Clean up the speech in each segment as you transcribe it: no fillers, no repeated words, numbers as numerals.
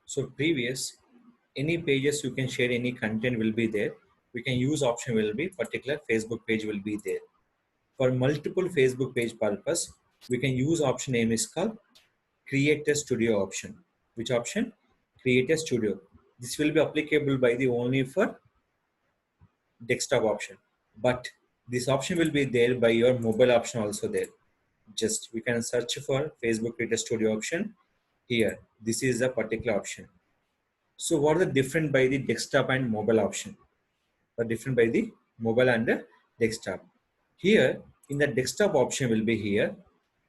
So previous, any pages you can share, any content will be there. We can use option will be particular Facebook page will be there. For multiple Facebook page purpose, we can use option name is called create a studio option. Which option? Create a studio. This will be applicable by the only for desktop option, but this option will be there by your mobile option also there. Just we can search for Facebook create a studio option here. This is a particular option. So what are the different by the desktop and mobile option? Are different by the mobile and the desktop. Here in the desktop option will be here.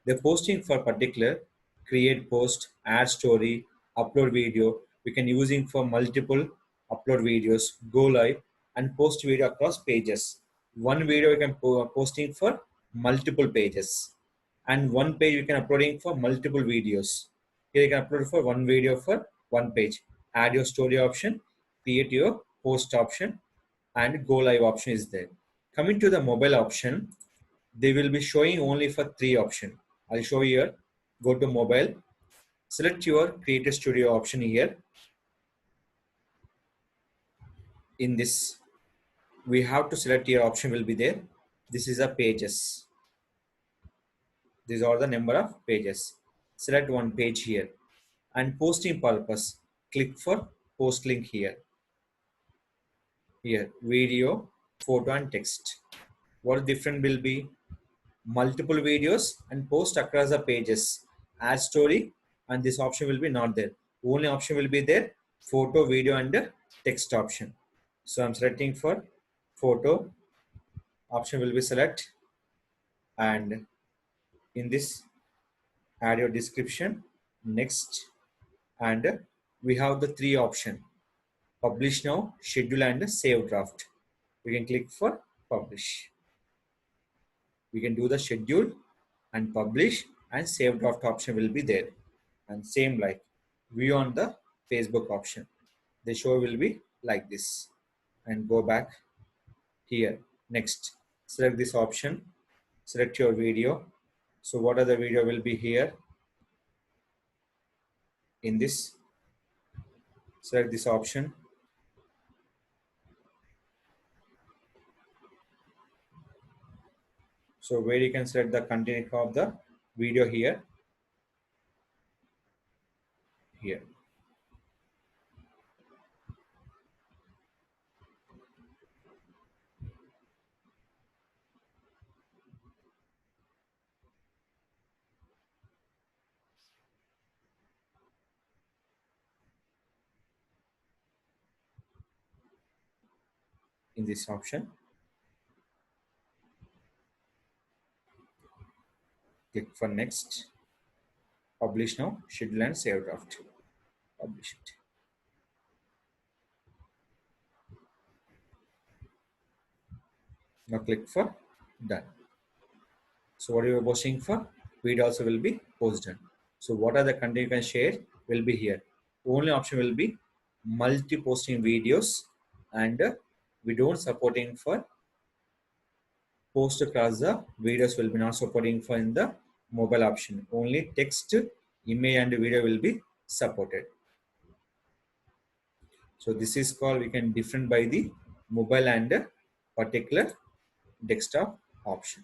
The posting for particular create post, add story, upload video. We can using for multiple upload videos, go live and post video across pages. One video you can posting for multiple pages, and one page you can uploading for multiple videos. Here you can upload for one video for one page. Add your story option, create your post option, and go live option is there. Coming to the mobile option, they will be showing only for three option. I'll show you here. Go to mobile, select your create a studio option here. In this, we have to select your option will be there. This is a pages. These are the number of pages. Select one page here, and posting purpose, click for post link here. Here, video, photo and text. What different will be? Multiple videos and post across the pages, add story, and this option will be not there. Only option will be there, photo, video and text option. So I'm selecting for photo option will be select, and in this add your description, next, and we have the three option: publish now, schedule and save draft. We can click for publish. We can do the schedule and publish, and save draft option will be there. And same like view on the Facebook option, the show will be like this. And go back here. Next, select this option, select your video. So what are the video will be here? In this, select this option. So where you can select the content of the video here. Here. In this option, click for next, publish now, schedule and save draft. Publish it. Now click for done. So what you are posting for, video also will be posted. So what are the content you can share will be here. Only option will be multi-posting videos, and we don't supporting for post across the videos will be not supporting for in the mobile option. Only text, image and video will be supported. So this is called, we can different by the mobile and particular desktop option.